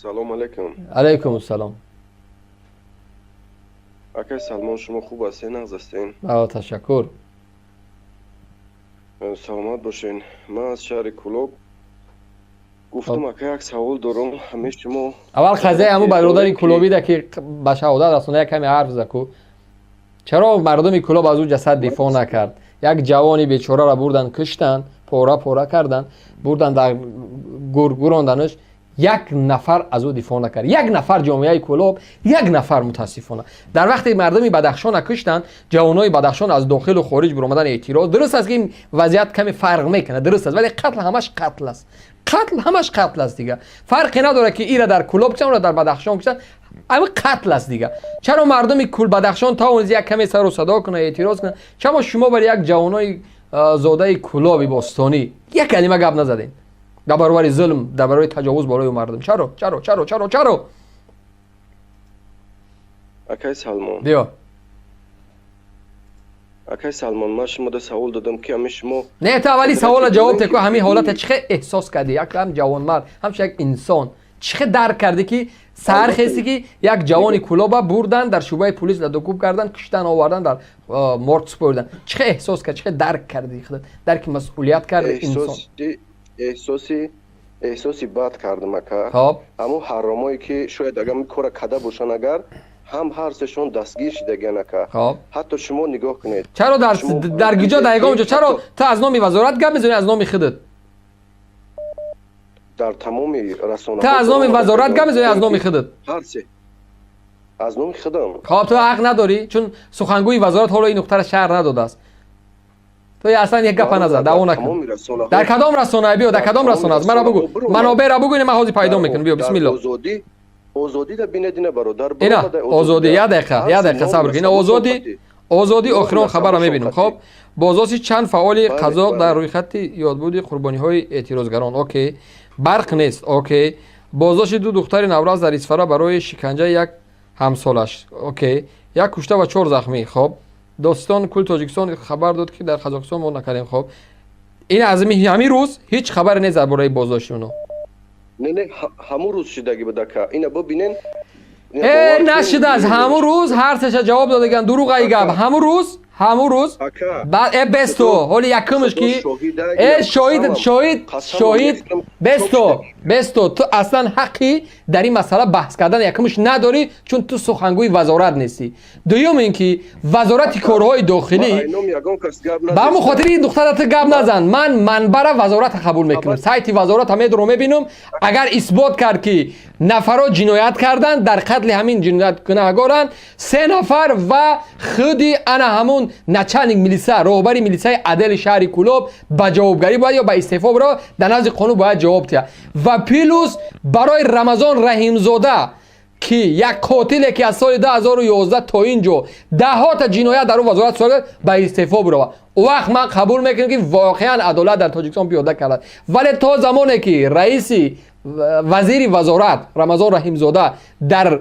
سلام علیکم. علیکم السلام. اکای سلمان، شما خوب هستین؟ نغز هستین؟ تشکر. سلامت باشین. من از شهر کلوب گفتم اکای یک سوال دارم. همه شما اول قضیه همو برادر کلوبی ده که به شهادت رسونده یک کمی حرف زکو. چرا مردم کلوب از اون جسد دفاع نکرد؟ یک جوانی بیچاره را بردن کشتن، پاره کردن، بردن در گوراندنش. یک نفر از او دفاع نکرد. یک نفر جامعه کلوب، یک نفر متاسفانه. در وقتی مردمی بدخشان کشتن، جوانای بدخشان از داخل و خارج بر اومدن اعتراض. درست است که این وضعیت کمی فرق میکنه، درست است، ولی قتل همش قتل است. قتل همش قتل است دیگه. فرقی نداره که ایرا در کلوب کشتن و در بدخشان کشتن، اما قتل است دیگه. چرا مردم کل بدخشان تا اون یک کمی سر و صدا کنه، اعتراض کنه؟ چرا شما برای یک جوانای زاده کلوب باستانی یک کلمه گپ نزدین؟ در برابر ظلم، در برابر تجاوز بالای مردم. چرا؟ اکای سلمان. بیا. اکای سلمان، من شما ده سوال دادم که همه شما نه تا اولی سوال جواب تکو همین حالت چه احساس کردی؟ یک هم جوان مرد، همش یک انسان چه درک کرده که سر خستی که یک جوانی کلوبا بردن در شعبه پلیس لدوکوب کردن، کشتن، آوردن در مورد سپردن. چه احساس کرد؟ چه درک کردی؟ درک مسئولیت کرد انسان. احساسی بد کردم اکا. خب اما حرامایی که شاید اگر میکره کده باشن، اگر هم هر سشون دستگیر شدگن اکا. خب حتی شما نگاه کنید. چرا در گیجا دایگام اونجا چرا تا از نام وزارت گپ میزنی، از نام خودت؟ در تمام رسانه‌ها تا از نام وزارت گپ میزنی، از نام خودت؟ هر سه از نام خودم. خب تو حق نداری، چون سخنگوی وزارت حالا این نقطه را شهر نداده است. تو اصلا یک گپ نزد، دعوا نکن. در کدام رسانه؟ بیا در کدام رسانه است؟ مرا بگو، منابع را بگو، من حاضر پیدا میکنم. بیا بسم الله. آزادی ده بینید برادر. اینا آزادی. یک دقیقه صبر کن. آزادی آخرین خبر را میبینم. خب بازداشت چند فعال قزاق در روی خط یادبود قربانی های اعتراضگران. اوکی. برق نیست. اوکی. بازداشت دو دختر نوروز در اسفره برای شکنجه یک همسالش. اوکی. یک کشته و 4 زخمی. خب دوستان کل تاجیکستان خبر داد که در قزاقستان ما نکردیم. خب این از همین روز هیچ خبر نیست برای بازداشت اونو. نه همون روز شدگی بده که اینا ببینن. نشده از همون روز هر سه جواب دادگن. دروغ ای گپ. همون روز بعد بستو حالی یکمش کی شاهد بستو تو اصلا حقی در این مسئله بحث کردن یکمش نداری، چون تو سخنگوی وزارت نیستی. دوم اینکه وزارت کارهای داخلی با همون خاطر این دخترت گپ نزن. من منبر وزارت قبول میکنم، سایت وزارت همه رو میبینم. اگر اثبات کرد که نفرها جنایت کردن، در قتل همین جنایت گناهکاران 3 نفر و خودی انا همون نچانیک میلیسا راهبری میلیسای عدل شهر کلوب با جوابگری باید یا با استعفا برای در نزد قانون باید جواب تیا. و پیلوس برای رمضان رحیمزاده که یک قاتل که از سال 2011 تا اینجا 10 تا جنایت در وزارت سال با استعفا برای وقت من قبول میکنم که واقعا عدالت در تاجیکستان پیاده کرد. ولی تا زمانی که رئیسی وزیر وزارت رمضان رحیمزاده در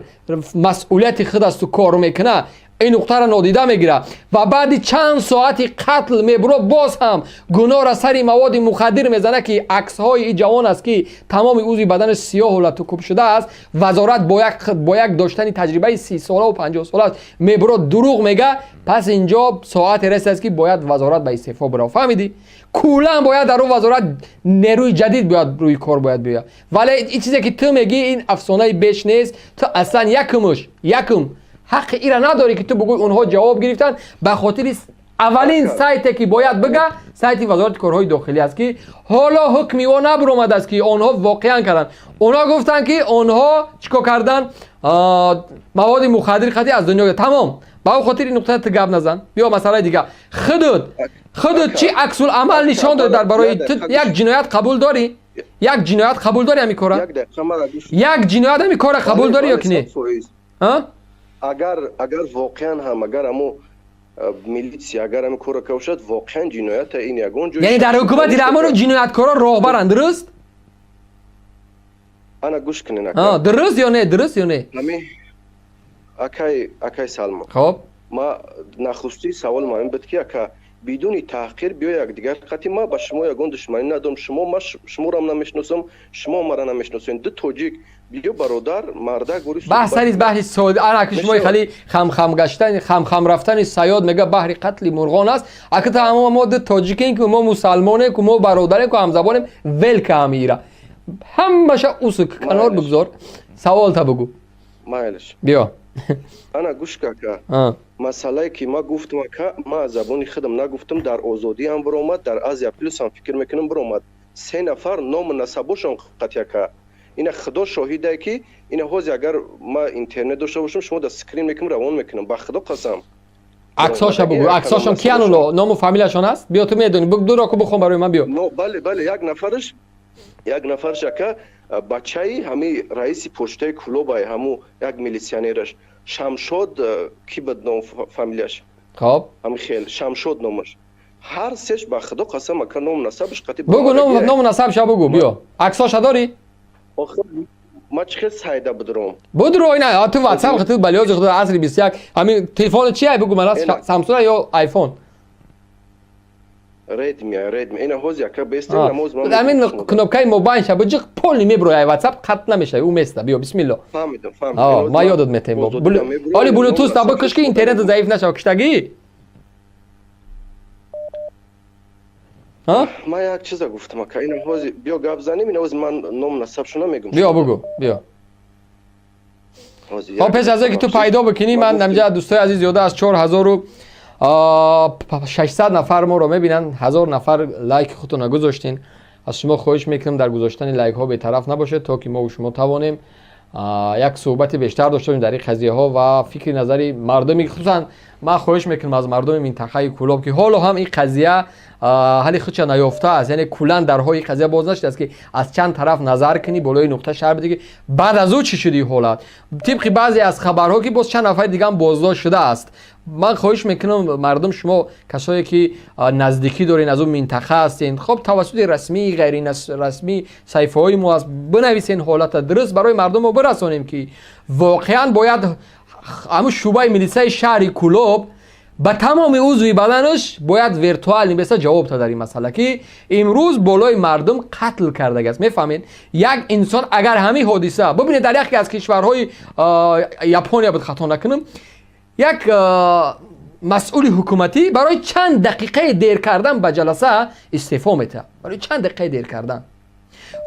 مسئولیت خود است و کار میکنه، این نقطه را نادیده میگیره و بعد چند ساعتی قتل میبره، باز هم گناه را سر مواد مخدر میزنه که عکس های این جوان است که تمام عضو بدنش سیاه و لطوکوب شده است. وزارت با یک داشتن تجربه 30 ساله و 50 ساله میبره دروغ میگه. پس اینجا ساعت رسید است که باید وزارت به استعفا بره. فهمیدی؟ کلا باید در اون وزارت نیروی جدید بیاد روی کار باید بیاد. ولی این چیزی که تو میگی این افسانه بیش نیست. تو اصلا یکم حق ایرا نداری که تو بگوی اونها جواب گرفتن. به خاطر اولین سایتی که باید بگه سایت وزارت کارهای داخلی است که حالا حکمی و نبر اومده است که اونها واقعا کردن. اونها گفتن که اونها چیکار کردن؟ مواد مخدر خطی از دنیا تمام. با خاطر این نقطه گپ نزن. بیا مسئله دیگه. خودت چی عکس العمل نشان داد در برای یک جنایت قبول داری؟ یک جنایت قبول داری همین کارا؟ یک جنایت همین کارا قبول داری یا که نه؟ اگر واقعا هم اگر همو میلیسی اگر هم کار کوشد واقعا جنایت این یگان جوش. یعنی در حکومت ایران جنایتکارا راهبرند، درست؟ انا گوش کنین درست یا نه؟ درست یا نه؟ همین اکای سلمان. خب ما نخستی سوال مهم بود که اکا بدون تحقیر بیا یک دیگر قطعی ما با شما یگان دشمنی ندارم. شما را نمیشناسم، شما مرا نمیشناسین. دو تاجیک بیو برادر مرده گوری بحث نیست بحث سعودی انا که شما خیلی خم گشتن خم رفتن صیاد میگه بحر قتل مرغان است اگه تمام ما تاجیکین که ما مسلمانه که ما برادریم که همزبانیم ول که امیره همش اوس کنار بگذار سوال تا بگو مایلش بیا انا گوش که مسئله که ما گفتم که ما زبانی خودم نگفتم در آزادی هم برآمد در آزیا پلوس هم فکر میکنم برآمد 3 نفر نام نسبشون قطعی که این خدا شاهده که این حوزه اگر ما اینترنت داشته باشم شما در سکرین میکنم روان میکنم با خدا قسم عکساش بگو عکساشون کیانو نام و فامیلشون هست بیا تو میدونی بگو دو راکو بخون برای من بیا بله یک نفرش که بچه‌ای همین رئیس پشته کلوبای همو یک میلیسیانرش شمشاد کی بود نام فامیلش خب همین خیلی شمشاد نامش هر سهش با خدا قسم که نام نسبش قطعی بگو نام نسبش بگو بیا عکساش داری آخه ما چه سایده بدرم بدرو اینا تو واتساپ خطوط بلیاز خود عصر 21 همین تلفن چیه بگو من سامسونگ یا آیفون ردمی اینا حوزه که بیست نماز ما همین کنوبکای موبایل شب جق پول میبروی واتساپ خط نمیشه او مسته بیا بسم الله فهمیدم ما یادت میتیم ولی بلوتوث تا بکش که اینترنت ضعیف نشه کشتگی ها ما یک چیز گفتم که اینم حوزه بیا گپ زنیم اینا من نام نسبشو نمیگم بیا بگو بیا خب پس از اینکه تو پیدا بکنی من نمیجا دوستای عزیز یاده از 4600 نفر ما رو میبینن 1000 نفر لایک خودتون نگذاشتین از شما خواهش میکنم در گذاشتن لایک ها بی‌طرف نباشه تا که ما و شما توانیم یک صحبت بیشتر داشته باشیم در این قضیه ها و فکر نظری مردمی خصوصا ما خواهش میکنم از مردم منطقه کلوب که حالا هم این قضیه حالی خودش نیافته است یعنی کلا درهای قضیه باز نشده است که از چند طرف نظر کنی بالای نقطه شهر دیگه بعد از او چی شدی حالت طبق بعضی از خبرها که باز چند نفر دیگه هم بازداشت شده است من خواهش میکنم مردم شما کسایی که نزدیکی دارین از اون منطقه هستین خب توسط رسمی غیر رسمی صحیفه های ما بنویسین حالت درست برای مردم رو برسونیم که واقعا باید همون شعبه ملیسای شهر کلوب با تمام عضوی بدنش باید ویرتوال نمیسته جواب تا در این مسئله که امروز بالای مردم قتل کرده است میفهمین یک انسان اگر همین حادثه ببینید در یکی از کشورهای ژاپنیا بود خطا نکنم یک مسئول حکومتی برای چند دقیقه دیر کردن به جلسه استعفا میده برای چند دقیقه دیر کردن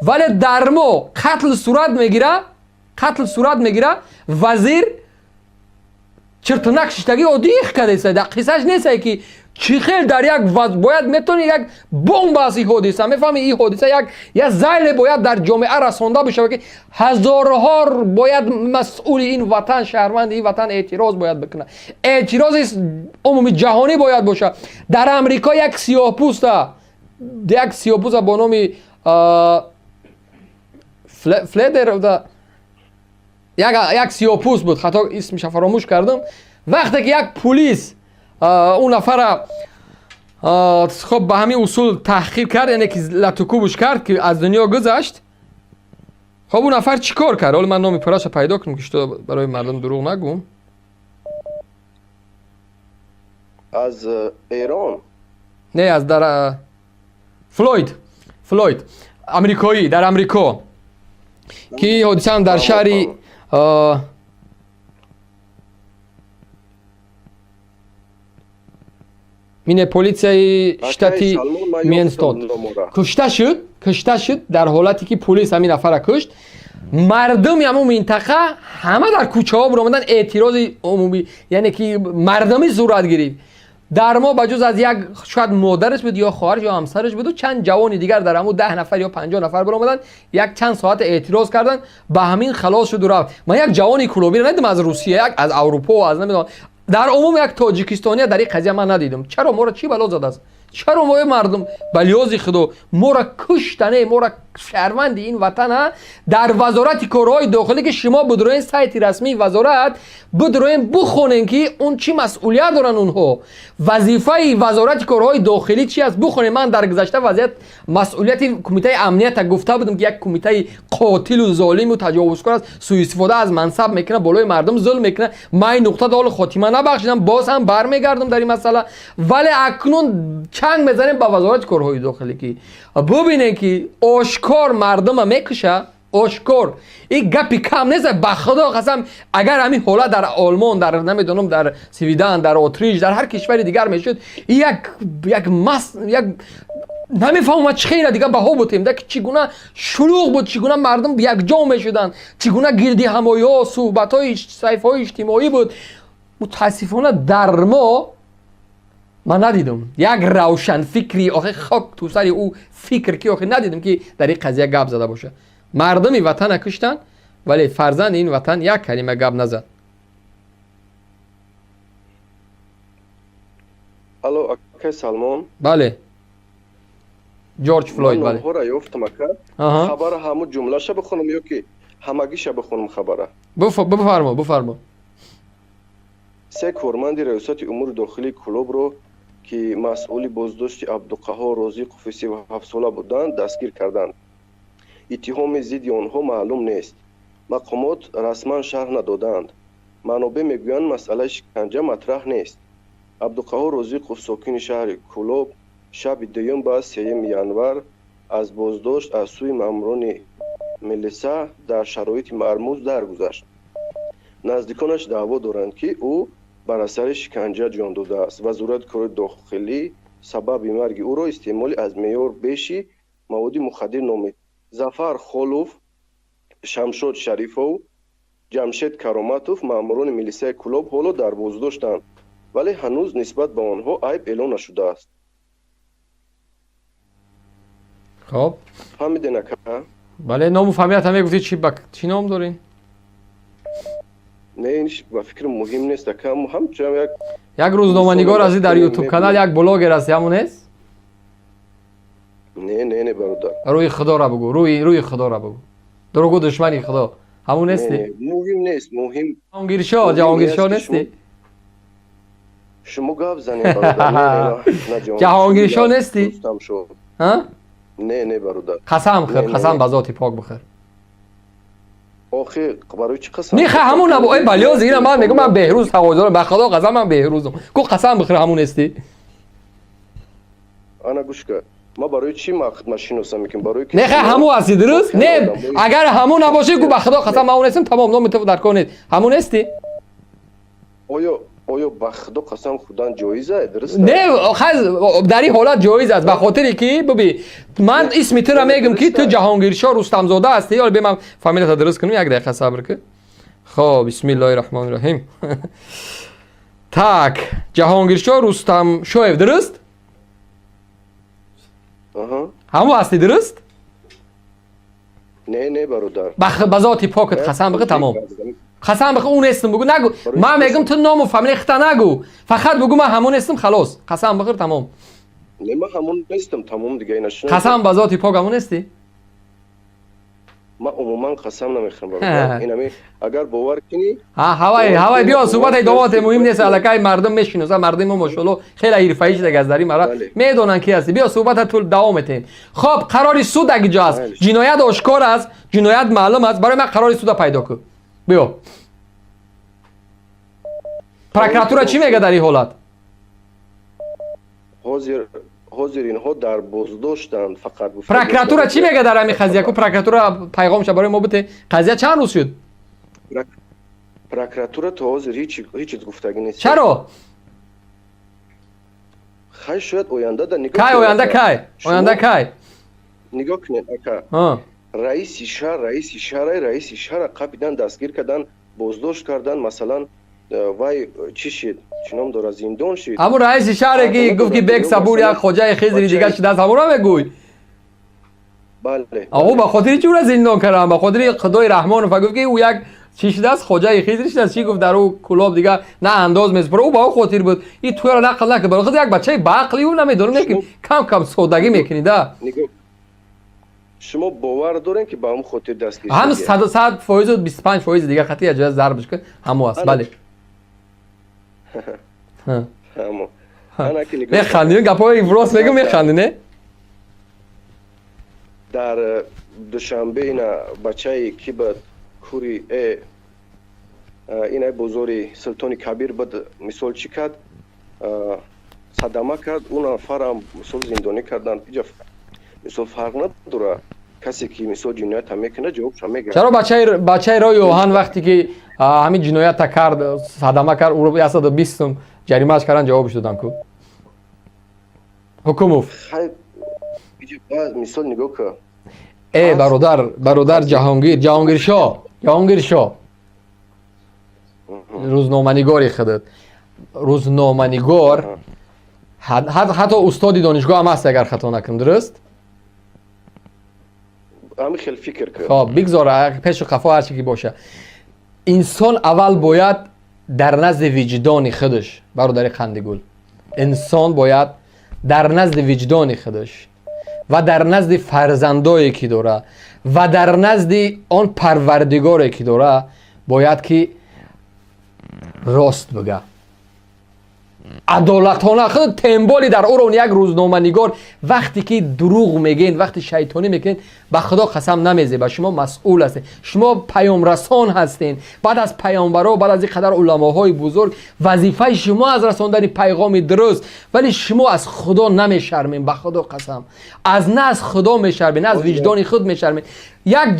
ولی در ما قتل صورت میگیره وزیر چرتنک شتگی ادیخ کرده است در قصهش نیست که چی خیل در یک باید میتونی یک بمب از این حادثه میفهمی این حادثه یک زایل باید در جامعه رسانده بشه که هزارها باید مسئول این وطن شهروند این وطن اعتراض باید بکنه اعتراض عمومی جهانی باید باشه در امریکا یک سیاه‌پوست با نام فلدر یک سیاه‌پوست بود خطا اسمش فراموش کردم وقتی که یک پلیس اون نفر خب به همین اصول تحقیر کرد یعنی که لطوکوبش کرد که از دنیا گذشت خب اون نفر چیکار کرد حالا من نام پرش پیدا کنم که برای مردم دروغ نگم از ایران نه از در فلوید امریکایی در امریکا که حادثه هم در شهری مینه پلیسای شتاتی مینستاد کشته شد در حالتی که پلیس همین نفر کشت مردم همون منطقه همه در کوچه ها برآمدن اعتراض عمومی یعنی که مردمی صورت گرفت در ما بجز از یک شاید مادرش بود یا خواهرش یا همسرش بود و چند جوان دیگر در همون 10 نفر یا 50 نفر برآمدن یک چند ساعت اعتراض کردن به همین خلاص شد و رفت من یک جوانی کلوبی ندیدم از روسیه یک از اروپا و از نمیدونم در عموم یک تاجیکستانی در این قضیه من ندیدم چرا ما را چی بلا زده است چرا ما مردم بلیازی خدا ما را کشتنه ما را شهروند این وطن در وزارت کارهای داخلی که شما بدروین سایت رسمی وزارت بدروین بخونین که اون چی مسئولیت دارن اونها وظیفه وزارت کارهای داخلی چی است بخونین من در گذشته وضعیت مسئولیت کمیته امنیت گفته بودم که یک کمیته قاتل و ظالم و تجاوزکار است سوء استفاده از منصب میکنه بالای مردم ظلم میکنه من این نقطه دال خاتمه نبخشیدم باز هم برمیگردم در این مسئله ولی اکنون چنگ میزنیم با وزارت کارهای داخلی که ببینین که آشکار مردم میکشه آشکار این گپی کم نیست به خدا قسم اگر همین حالت در آلمان در نمیدونم در سویدن در اتریش در هر کشور دیگر میشد یک نمیفهمم چه خیره دیگه بها بودیم که چگونه شلوغ بود چگونه مردم یک جا میشدن چگونه گردی همایی ها صحبت های صحیفه های اجتماعی بود متاسفانه در ما من ندیدم یک روشن فکری آخه خاک تو سر او فکر که آخه ندیدم که در این قضیه گپ زده باشه مردمی وطن کشتن ولی فرزند این وطن یک کلمه گپ نزد الو اکه سلمان بله جورج فلوید بله من یافتم که خبر همو جمله شه بخونم یا که همگیش بخونم خبره بفرما سه کارمند ریاست امور داخلی کلوب رو که مسئول بازداشت عبدالقهار رازی قفی 37 ساله بودند دستگیر کردند. اتهام ضد آنها معلوم نیست. مقامات رسما شرح ندادند. منابع میگویند مسئله شکنجه مطرح نیست. عبدالقهار رازی قفی ساکن شهر کلوب شب دوم با 3 ینور از بازداشت از سوی ماموران ملیسا در شرایط مرموز درگذشت. نزدیکانش دعوا دارند که او بر اثر شکنجه جان داده است. وزارت کار داخلی سبب مرگ او را استعمال از معیار بیشی مواد مخدر نامید. ظفر خالوف، شمشاد شریفov، جمشید کراماتov ماموران ملیسای کلوب حالا در بازداشتند ولی هنوز نسبت به آنها عیب اعلان نشده است. خب فهمیدین که؟ بله نام و فهمیت همه گفتید چی نام دارین؟ نه اینش با فکر مهم نیست که هم چرا یک روزنامه‌نگار هستی در یوتیوب کانال یک بلاگر هستی همون است؟ نه برادر روی خدا را بگو روی خدا را بگو دروغ دشمنی خدا همون هستی؟ مهم نیست مهم جهانگیر شاه نیستی؟ شما گپ زنید برادر جهانگیر شاه نیستی؟ ها؟ نه برادر قسم بخیر قسم به ذات پاک بخیر آخه برای چی قسم؟ نه همون نبود ای بلیاز اینا من میگم من بهروز تقاضا به خدا قسم من بهروزم کو قسم بخیر همون استی انا گوش کن ما برای چی ماشین هستم میگم برای نه همون هستی درست نه اگر همون نباشه کو به خدا قسم همون اسم تمام نام تو در کنید همون استی آیا به خدا قسم خدا جایزه درست نه در این حالت جایز است به خاطر که ببین من اسم تو را میگم که تو جهانگیر شاه رستم زاده هستی یا به من فامیلت درست کنم یک دقیقه صبر کن خب بسم الله الرحمن الرحیم تک جهانگیر شاه رستم شاه درست همون هستی درست نه برادر به ذات پاکت قسم بخیر تمام قسم بخیر اون اسم بگو نگو من میگم تو نام و فامیل خطا نگو فقط بگو من همون اسم خلاص قسم بخیر تمام نه من همون نیستم تمام دیگه اینش قسم به ذات پاک همون هستی ما عموما قسم نمیخورم برادر اینم اگر باور کنی هوای بیا صحبت ایدوات مهم نیست الکای مردم میشینن مردم ما ماشاءالله خیلی حرفه‌ای شده از داری مرا میدونن کی هستی بیا صحبت طول دوام تیم خب قرار سود اگه جا است جنایت آشکار است جنایت معلوم است برای من قرار سود پیدا کن بیا پروکراتور چی میگه در این حالت حاضر اینها در بازداشتند فقط پروکراتور چی میگه در همین قضیه کو پروکراتور پیغامش برای ما بده قضیه چند روز شد پروکراتور تو حاضر هیچ گفتگی نیست چرا خیلی شاید آینده در نگاه آینده کی نگاه کنید اکا رئیس شهر قبیدن دستگیر کردن بازداشت کردن مثلا وای چی شد چنم داره زندان شد همون رئیس شهر که گفت که بک صبور یک خوجه خضری دیگه شده از همون رو بگوی بله آقا به خاطر چی رو زندان کردن به خاطر خدای رحمان گفت که او یک چی شده است خوجه خضری شده است چی گفت در او کلاب دیگه نه انداز میسپره او با او خاطر بود این تو رو نقل نکرد برای خود یک بچه بعقلی او نمیدونه که کم سوداگی میکنی ده شما باور دارین که با هم خاطر دستگیر هم 100% فایز و 25% دیگه خطی اجازه ضربش کن همو است بله همو میخندی گپای ایفراس میگم میخندی نه در دوشنبه اینا بچه‌ای کی بود کوری اینا بزرگی سلطانی کبیر بود مثال چی کرد صدمه کرد اون نفرم مثال زندانی کردن اینجا مثال فرق نداره کسی که مثل جنایت هم میکنه جوابش هم میگه. چرا بچه رای اوهان وقتی که همین جنایت کرد صدمه کرد او رو 120 جریمه‌اش کردن جوابش دادن کو حکومت خیلی باز مثال نگاه که ای برادر جهانگیر شاه روزنامه‌نگاری خودت روزنامه‌نگار حتی استادی دانشگاه هم هست اگر خطا نکنم درست؟ همین خیلی فکر کرد. خب بگذار پیش و خفا هر چی که باشه انسان اول باید در نزد وجدان خودش برادر خندگل انسان باید در نزد وجدان خودش و در نزد فرزندایی که داره و در نزد آن پروردگاری که داره باید که راست بگه عدالتانه خود تنبالی در اون یک روزنامه نگار وقتی که دروغ میگین وقتی شیطانی میگین به خدا قسم نمیزه به شما مسئول هستین شما پیام رسان هستین بعد از پیامبرا بعد از این قدر علماهای بزرگ وظیفه شما از رساندن پیغام درست ولی شما از خدا نمیشرمین به خدا قسم نه از خدا میشرمین نه از وجدان خود میشرمین یک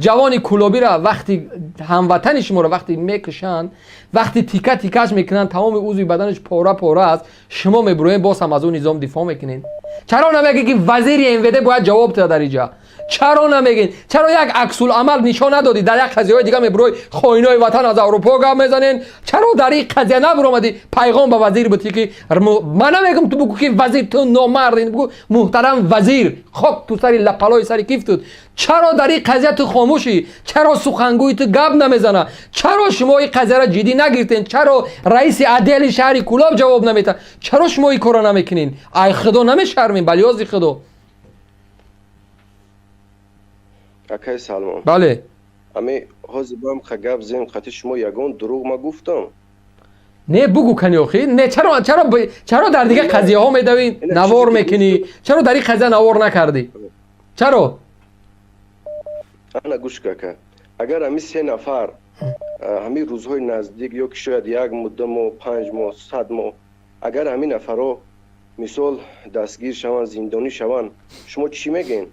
جوانی کلابی را وقتی هموطن شما را وقتی میکشن وقتی تیکه تیکش میکنن تمام عضو بدنش پاره است شما میبروین باز هم از اون نظام دفاع میکنین چرا نمیگین که وزیر انوده باید جواب بده در اینجا چرا نمیگین چرا یک عکس العمل نشون ندادی در یک قضیه دیگه میبروی خائنای وطن از اروپا گام میزنین چرا در این قضیه نبرومدی پیغام به وزیر بودی که من نمیگم تو بگو که وزیر تو نامردین بگو محترم وزیر خاک تو سری لپلای سری کیف تو چرا در این قضیه تو خاموشی چرا سخنگوی تو گپ نمیزنه چرا شما این قضیه را جدی نگرفتین چرا رئیس عدل شهر کلاب جواب نمیده چرا شما این کارا نمیکنین ای خدا نمیشرمین بلیاز خدا اکای سلمان بله امی حاضر بام خگاب زین خاطر شما یگان دروغ ما گفتم نه بگو کنی آخی نه چرا در دیگه قضیه ها میدوین نوار میکنی چرا در این قضیه نوار نکردی چرا انا گوش که اگر همی 3 نفر همی روزهای نزدیک یا که شاید یک مدت و 5 ماه 100 ماه اگر همی نفرها مثال دستگیر شوند زندانی شوند شما چی میگین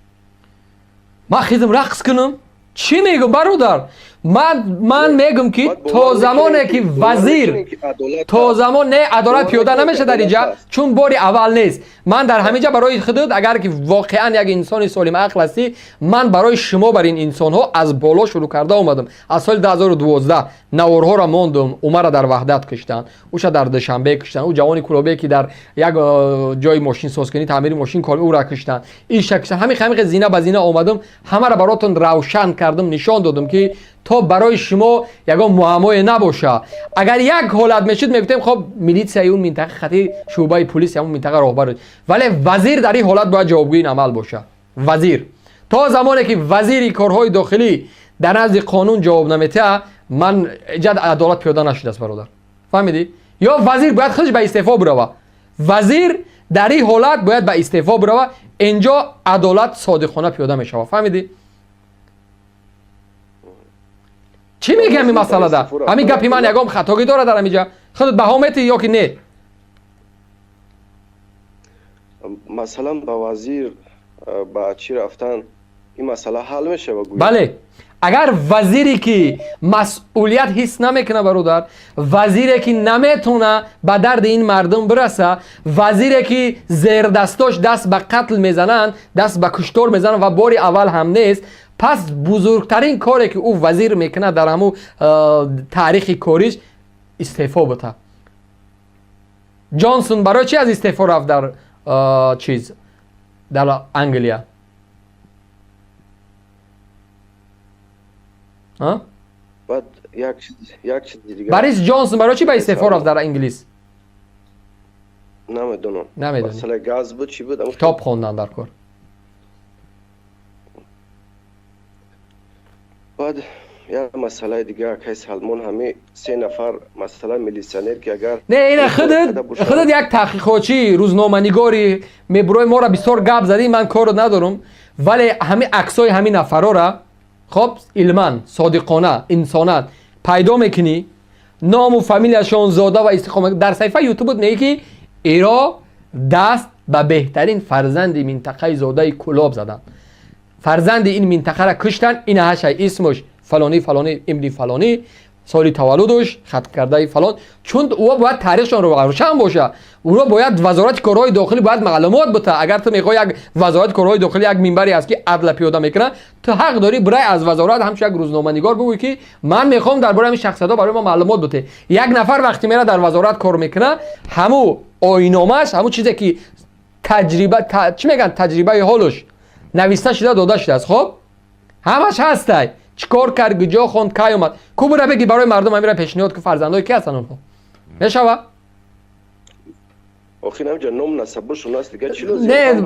ما خیزم رقص کنم چی میگم برادر من میگم که تا زمانی که وزیر تا زمان نه عدالت پیاده نمیشه در اینجا چون باری اول نیست من در همینجا برای خودت اگر که واقعا یک انسان سالم عقل هستی من برای شما بر این انسان ها از بالا شروع کرده اومدم از سال 2012 نوارها را ماندم عمر را در وحدت کشتن اوشا در دوشنبه کشتن او جوانی کلابی که در یک جای ماشین سازکنی تعمیر ماشین کار او را کشتن این شکل همین زینه به زینه اومدم همه را براتون روشن کردم نشان دادم که تا برای شما یگان معمای نباشه اگر یک حالت میشید میگفتیم خب میلیتسیا اون منطقه خطی شعبه پلیس یا اون منطقه راهبر ولی وزیر در این حالت باید جوابگوی این عمل باشه وزیر تا زمانی که وزیر کارهای داخلی در نزد قانون جواب نمیده من جد عدالت پیاده نشده است برادر فهمیدی یا وزیر باید خودش به استعفا بروه وزیر در این حالت باید به استعفا بروه اینجا عدالت صادقانه پیاده میشه فهمیدی چی میگم این مسئله ده؟ همین گپی من یگام خطاگی داره در همینجا خودت بهامتی یا که نه؟ مثلا با وزیر با چی رفتن این مسئله حل میشه بگوید بله اگر وزیری که مسئولیت حس نمیکنه برادر وزیری که نمیتونه به درد این مردم برسه وزیری که زیر دستاش دست به قتل میزنن دست به کشتار میزنن و باری اول هم نیست پس بزرگترین کاری که او وزیر میکنه در همون تاریخ کاریش استعفا بده جانسون برای چی از استعفا رفت در در انگلیا بعد یک چیز دیگه بریس جانسون برای چی به استعفا رفت در انگلیس نمیدونم مثلا گاز بود چی بود کتاب خوندن در کار بعد یا مسئله دیگه که سلمان همه 3 نفر مثلا میلیسیونر که اگر نه این خودت یک تحقیقاتی روزنامه‌نگاری میبروی ما را بسیار گپ زدی من کارو ندارم ولی همه عکسای همین نفرا را خب علما صادقانه انسانت پیدا میکنی نام و فامیلشون زاده و استقامت در صفحه یوتیوب میگی که ایرا دست به بهترین فرزند منطقه زاده کلاب زدن. فرزند این منطقه را کشتن. این هاشای اسمش فلانی فلانی ابن فلانی، سالی تولدش، خط کرده فلان. چون او باید تاریخشون رو روشن باشه. او رو باید وزارت کارهای داخلی باید معلومات بده. اگر تو میخوای یک وزارت کارهای داخلی یک منبری است که عدل پیاده میکنه، تو حق داری برای از وزارت همش یک روزنامه‌نگار بگویی که من میخوام درباره این شخصیت‌ها برای ما معلومات بده. یک نفر وقتی میره در وزارت کار میکنه، همو آیین‌نامه‌اش، همو چیزی که تجربه چی میگن تجربه حالش نوشته شده داده شده است. خب همش هسته. چیکار کرد، کجا خوند، کی اومد. کو بره بگی برای مردم همین پیشنهاد که فرزندای کی هستن اونها میشوه. آخه نمیشه نام نسبشون است دیگه چی لازم؟ نه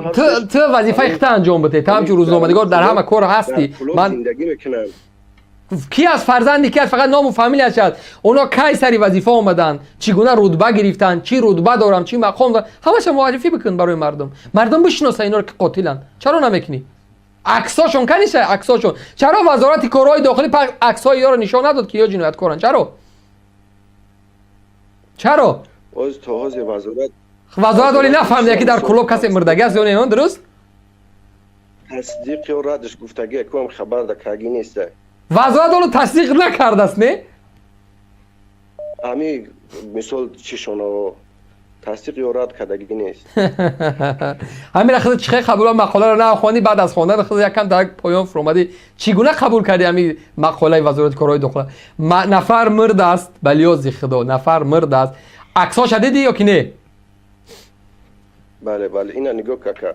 تو وظیفه خودت انجام بده. تو همچون روزنامه‌نگار در همه کار هستی. من زندگی میکنم. کی از فرزندی کی از فقط نام و فامیلیش هست. اونا کی سری وظیفه اومدن، چگونه رتبه گرفتن، چی رتبه دارن، چی مقام دارن، همش معرفی بکن برای مردم بشناسن اینا رو که قاتلن. چرا نمیکنی؟ عکساشون کنیشه، عکساشون. چرا وزارت کارهای داخلی عکسای یا رو نشون نداد که یا جنایتکارن؟ چرا از تو وزارت ولی نفهمیده که در کلوب کسی مردگی است یا نه؟ درست تصدیق یا ردش گفتگی کوم خبر دکاگی نیست. وزارت ولی تصدیق نکرده است. نه امی مثال چیشونو تصدیق یا رد کردگی نیست. همین خود چه قبول مقاله رو نخوندی، بعد از خواندن خود یکم در پایان فرمودی چگونه قبول کردی همین مقاله وزارت کارهای داخلی؟ نفر مرد است، بلیاز خدا نفر مرد است. عکساش دیدی یا که نه؟ بله اینا نگاه که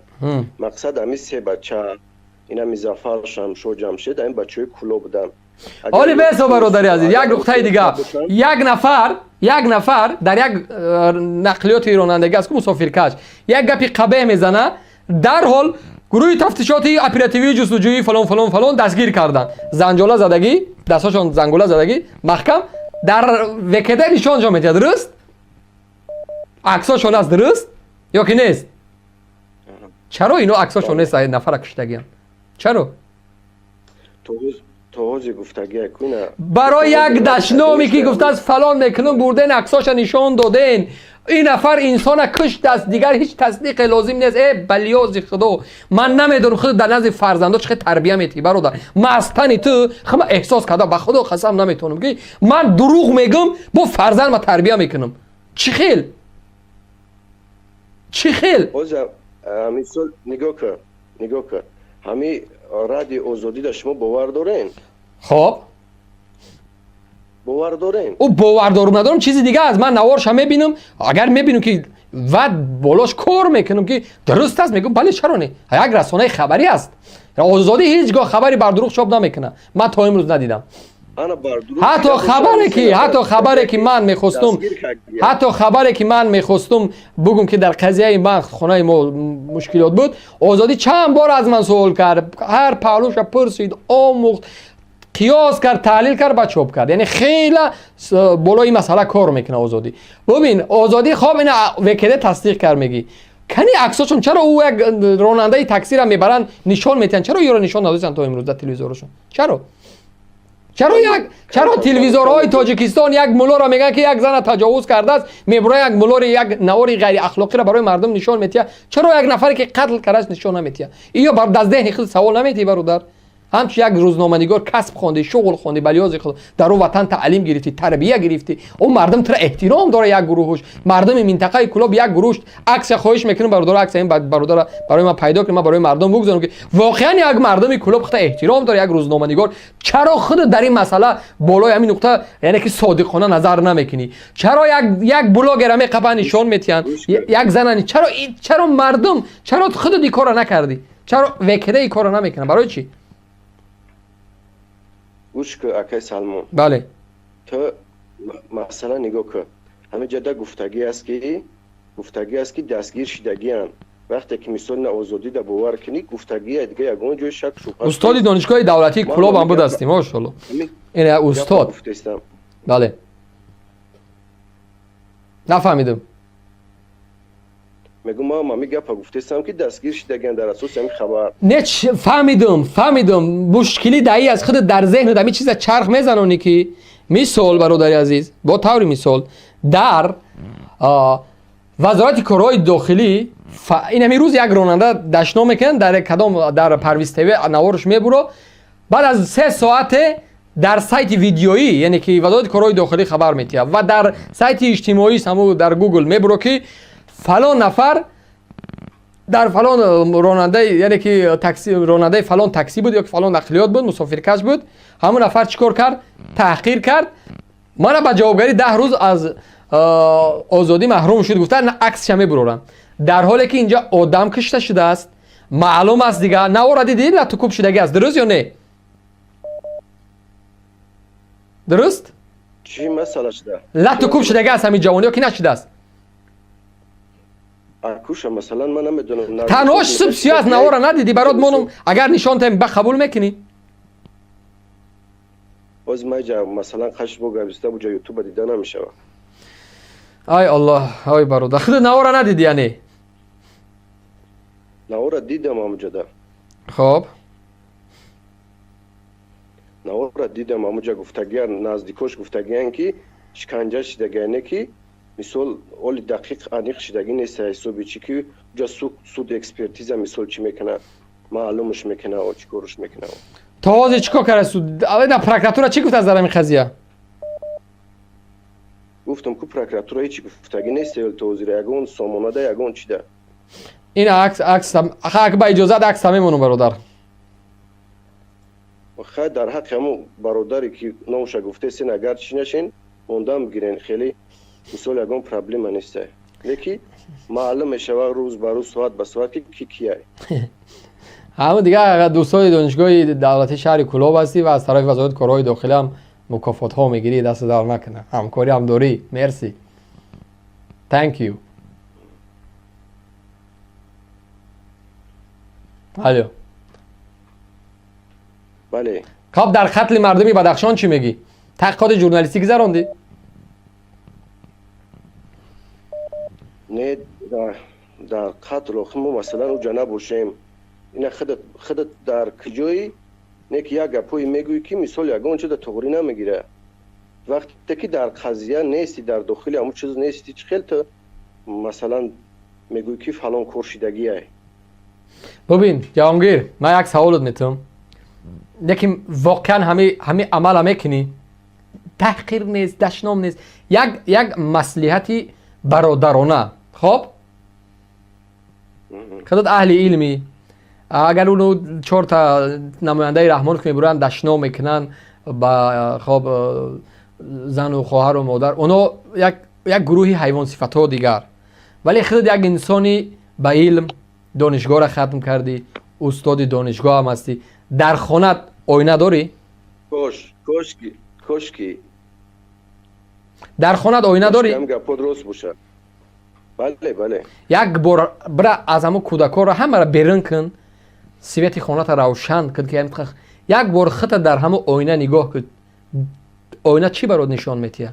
مقصد همی سه بچه اینا مزافر شمشو جمشید این بچه کلو بودن. حالی بیسا برادری عزیز، یک نقطه دیگه، یک نفر در یک نقلیات رانندگی است که مسافر کش یک گپی قبه میزنه، در حال گروه تفتیشاتی اپراتیوی جستجویی فلان دستگیر کردن. زنجوله زدگی، دستاشون زنگوله زدگی محکم در وکده نشان جا میده. درست؟ عکساشون است درست یا که نیست؟ چرا اینو عکساشون نیست نفر کشتگی؟ چرا؟ توضیح گفتگی کنه برای یک دشنامی که گفته از فلان میکنم بردن عکساش نشان دادن، این نفر انسان کشت است، دیگر هیچ تصدیق لازم نیست. ای بلیاز خدا، من نمیدونم خود در نزد فرزندا چه تربیت میتی برادر. مستن تو خم احساس کرده به خدا قسم نمیتونم که من دروغ میگم با فرزند ما تربیت میکنم. چی خیل همین سال نگاه که همین رادی آزادی در شما باور دارین؟ خب باور دارین؟ او باور دارم ندارم چیزی دیگه از من نوارش هم میبینم. اگر میبینم که ود بالاش کار میکنم که درست است میگم بله چرا نه. یک رسانه خبری است، آزادی هیچگاه خبری بر دروغ چاپ نمیکنه. من تا امروز ندیدم. حتی خبری که من میخواستم بگم که در قضیه من خانه ما مشکلات بود، آزادی چند بار از من سوال کرد، هر پهلوش پرسید، آموخت، قیاس کرد، تحلیل کرد، بعد چاپ کرد. یعنی خیلی بالای مسئله کار میکنه آزادی. ببین آزادی خواب این وکیل تصدیق کرد میگی کنی عکساشون چرا او یک راننده تاکسی را میبرن نشان میتن، چرا یارو نشان ندادن تا امروز در تلویزیونشون؟ چرا تلویزیون‌های تاجیکستان یک ملا را میگن که یک زن تجاوز کرده است، میبره یک ملا یک نواری غیر اخلاقی را برای مردم نشان میتیه؟ چرا یک نفری که قتل کرده نشان نمیتیه؟ یا بر دست ذهن خود سوال نمیتی برادر؟ همچی یک روزنامه‌نگار کسب خوندی، شغل خوندی، بلیاز خود در اون وطن تعلیم گرفتی، تربیت گرفتی، اون مردم تو احترام داره. یک گروهش مردم منطقه کلوب یک گروهش عکس خواهش میکنم برادر عکس این برادر برای من پیدا کنم، من برای مردم بگذارم که واقعا یک مردم کلوب خود احترام داره. یک روزنامه‌نگار چرا خود در این مسئله بالای همین نقطه یعنی که صادقانه نظر نمیکنی؟ چرا یک بلاگر همه قبا نشان میتین یک زنانی؟ چرا مردم چرا خود دی کارو نکردی؟ چرا وکیل این کارو نمیکنه؟ برای چی؟ گوش که اکای سلمان، بله تو مثلا نگاه که همه جده گفتگی است که دستگیر شدگی هن. وقتی که مثال آزادی در باور کنی گفتگی دیگه یگان جای شک شبهه. استادی دانشگاه دولتی کلوب هم بود هستیم ماشاءالله. این استاد بله نفهمیدم. میگم ما گپ گفتم که دستگیر شدگی در اساس این خبر. نه فهمیدم مشکلی دایی از خود در ذهن دمی چیز چرخ میزنونی که مثال برادری عزیز با طوری مثال در وزارت کارهای داخلی این همین روز یک راننده دشنا میکن در کدام در پرویز تیوی نوارش میبرو بعد از 3 ساعت در سایت ویدیویی یعنی که وزارت کارهای داخلی خبر میتیه و در سایت اجتماعی همو در گوگل میبرو که فلان نفر در فلان راننده یعنی که تاکسی راننده فلان تاکسی بود یا که فلان نقلیات بود مسافرکش بود همون نفر چیکار کرد تحقیر کرد من به جوابگری 10 روز از آزادی محروم شد گفتن عکسش میبرورن در حالی که اینجا آدم کشته شده است معلوم است دیگه نوارا دیدی لطو کوب شدگی است درست یا نه درست چی مسئله شده لطو کوب شدگی است همین جوانی ها که نشده است اکوشا مثلا من نمیدونم تنهاش سب سیاست نوارا ندیدی برات مونم اگر نشان تیم قبول میکنی باز ما مثلا خش بو گوسته بو یوتیوب دیده نمیشه ای الله ای برادر خود نوارا ندیدی یعنی نوارا دیدم امجدا خب نوارا دیدم امجا گفتگی نزدیکوش گفتگیان که شکنجه شدگانه که مثال اول دقیق انیق شدگی نیست حسابی چی که جا سود اکسپرتیز مثال چی میکنه معلومش میکنه و چی کارش میکنه تازه چیکار کرده سود اول پروکراتور چی گفت از این قضیه گفتم که پروکراتور هیچ گفتگی نیست ول توزیره یگون سامانه ده یگون چی ده این عکس حق با اجازه عکس میمونم برادر خیر در حق همون برادری که نوش گفته سین اگر چی نشین موندم بگیرین خیلی مثال یگون پرابلم نیست لیکی معلوم میشه روز به روز ساعت به ساعت کی کیه همون دیگه دوستای دانشگاه دولتی شهر کلاب هستی و از طرف وزارت کارهای داخلی هم مکافات ها میگیری دست در نکنه همکاری هم داری مرسی thank you الو بله خب در قتل مردمی بدخشان چی میگی تحقیقات ژورنالیستیک گذروندی نه در قتل خمو مثلا اونجا نباشیم اینا خودت در کجایی نیک یک گپوی میگویی که مثال یگان چه در تغییری نمیگیره وقتی که در قضیه نیستی در داخل همون چیز نیستی چه خیلی تو مثلا میگویی که فلان کورشیدگیه ببین جهانگیر من یک سوالت میتونم لیکن واقعا همه عمل میکنی تحقیر نیست دشنام نیست یک مصلحتی برادرانه خب خودت اهل علمی اگر اونو 4 تا نماینده رحمان که میبرن دشنام میکنن با خب زن و خواهر و مادر اونو یک گروهی حیوان صفت ها دیگر ولی خودت یک انسانی با علم دانشگاه را ختم کردی استاد دانشگاه هم هستی در خانت آینه داری؟ کشکی در خانت آینه داری؟ هم گپا درست باشه بله یک بار برا از همون کودکان را همه را بیرون کن سویت خانت روشن کن که یک بار خط در همون آینه نگاه کن آینه چی برات نشان میتیه؟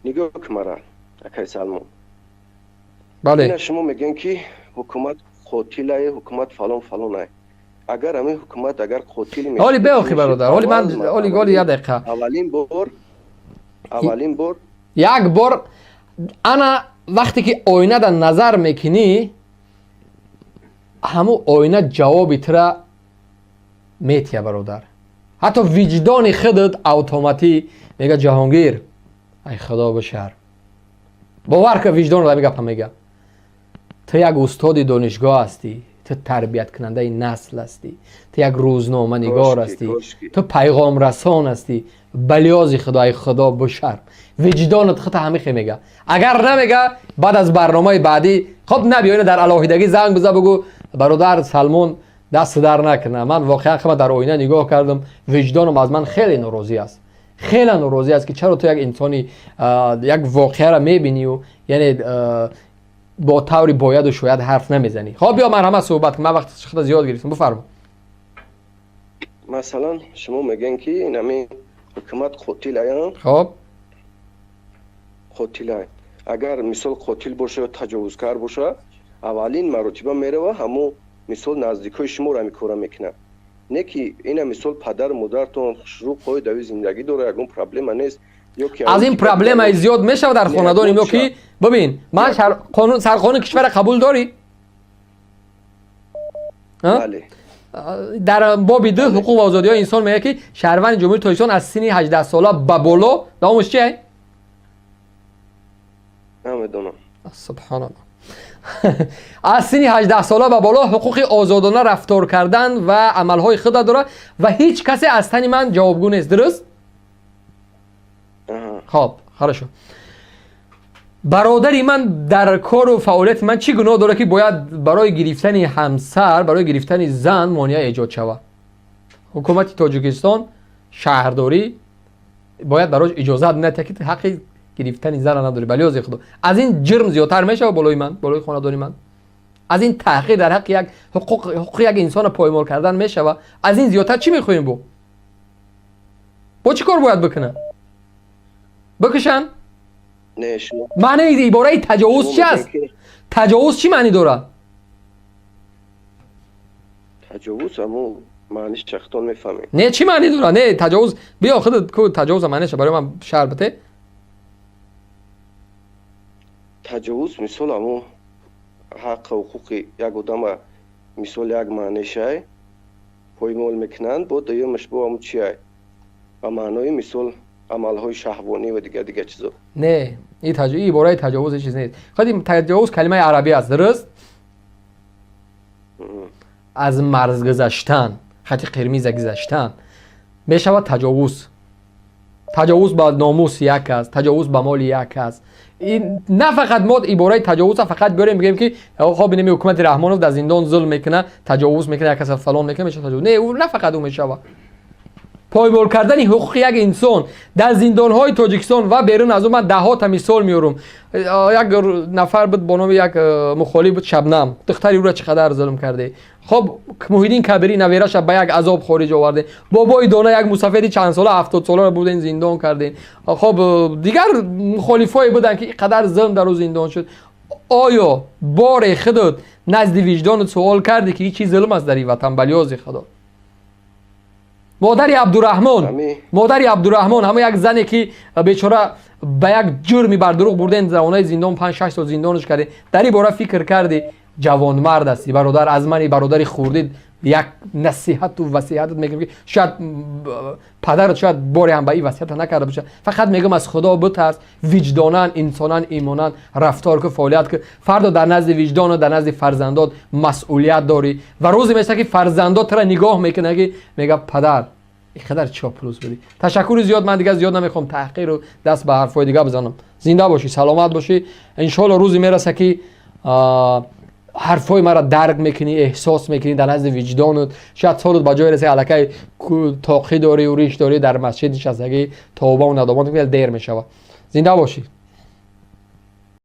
نگاه که مرا اکای سلمان بله اینا شما میگن که حکومت قاتله حکومت فلان ای اگر همین حکومت اگر قاتل میشه حالی بخی برادر حالی من حالی یک دقیقه اولین بار یک بار انا وقتی که آینه در نظر میکنی همون آینه جوابی تر میتیه برادر حتی وجدان خودت اتوماتی میگه جهانگیر ای خدا بشر باور که وجدان رو میگه میگه تو یک استاد دانشگاه هستی تو تربیت کننده نسل هستی تو یک روزنامه نگار هستی تو پیغام رسان هستی بلیازی خدای خدا بشر وجدانت خط همه میگه اگر نمیگه بعد از برنامه بعدی خب نبیاین در علاهیدگی زنگ بزن بگو برادر سلمان دست در نکنه من واقعا خودم در آینه نگاه کردم وجدانم از من خیلی ناراضی است خیلی ناراضی است که چرا تو یک انسانی یک واقعه را میبینی و یعنی با طوری باید و شاید حرف نمیزنی خب بیا مرحمت صحبت کن من وقت خود زیاد گرفتم بفرما مثلا شما میگن که این همین حکومت قاتل ایان خب قاتل ای اگر مثال قاتل باشه تجاوزکار باشه اولین مرتبه میره و همو مثال نزدیکای شما را میکوره میکنه نه که این مثال پدر مادرتون شروع پای دوی زندگی داره یگون پرابلم نیست از این پرابلم های زیاد میشه در خاندان ما که ببین من سرقانون کشور قبول داری؟ بله. در باب 2 حقوق و آزادی های انسان میگه که شهروند جمهوری تاجیکستان از سن 18 ساله به بالا نامش چیه؟ نمیدونم. سبحان الله. از سن 18 ساله به بالا حقوق آزادانه رفتار کردن و عملهای خود داره و هیچ کسی از تن من جوابگو نیست. درست؟ خب خراشو. برادری من در کار و فعالیت من چی گناه داره که باید برای گرفتن همسر، برای گرفتن زن مانع ایجاد شود؟ حکومت تاجیکستان شهرداری باید براش اجازه نده که حق گرفتن زن نداره. بلی از خدا از این جرم زیادتر میشه بالای من، بالای خانواداری من. از این تحقیر در حق یک حقوق یک انسان پایمال کردن میشه و از این زیادتر چی میخوایم با چی کار باید بکنن؟ بکشن؟ نه شما معنی عباره تجاوز چی است؟ تجاوز چی معنی داره؟ تجاوز همون معنیش چختان میفهمی. نه چی معنی داره؟ نه تجاوز بیا خودت کو تجاوز معنیشه برای من شرح بده. تجاوز مثال همون حق و حقوق یک آدم مثال یک معنیشه پایمال میکنند با دیگه با همون چیه؟ و معنای مثال عملهای شهوانی و دیگه چیزا. نه این عباره تجاوز چیز نیست. خودی تجاوز کلمه عربی است. درست؟ از مرز گذشتن، خط قرمز گذشتن میشود تجاوز. تجاوز به ناموس یک است، تجاوز به مال یک است. این نه فقط ما عباره تجاوز فقط بیاریم بگیم که خب این حکومت رحمانوف در زندان ظلم میکنه، تجاوز میکنه، یک کس فلان میکنه میشه تجاوز. نه اون نه فقط اون میشه. پایمال کردن حقوق یک انسان در زندان‌های تاجیکستان و بیرون از اون من ده ها تا مثال میارم. یک نفر بود با نام یک مخالف بود شبنم، دختری او را چقدر ظلم کرده. خب محیدین کبیری نویرش به یک عذاب خارج آورده. بابای دانه یک مسافری چند ساله 70 ساله بود این زندان کردین. خب دیگر مخالفای بودن که اینقدر ظلم در اون زندان شد. آیا بار خودت نزد وجدانت سوال کردی که این چی ظلم است در این وطن؟ بلیاز خدا. مادر عبدالرحمن همه یک زنی که بیچاره به یک جرمی بر دروغ بردن زمانه زندان 5 6 سال زندانش کرده. در این باره فکر کردی جوان مرد هستی برادر از من برادری خوردید یک نصیحت و وصیت میگم که شاید پدرت شاید باری هم به این وصیت نکرده باشه. فقط میگم از خدا بترس، وجدانن انسانن ایمانن رفتار که فعالیت که فردا در نزد وجدان و در نزد فرزندات مسئولیت داری و روزی میشه که فرزندات تو را نگاه میکنه که میگه پدر اینقدر چاپلوس بودی. تشکر زیاد. من دیگه زیاد نمیخوام تحقیر و دست به حرفای دیگه بزنم. زنده باشی، سلامت باشی. ان شاء الله روزی میرسه که حرفای مرا درک میکنی، احساس میکنی در نزد وجدانت. شاید سالت با جای رسه الکی تاقی داری و ریش داری در مسجد نشستگی توبه و ندامت دیر میشود. زنده باشی.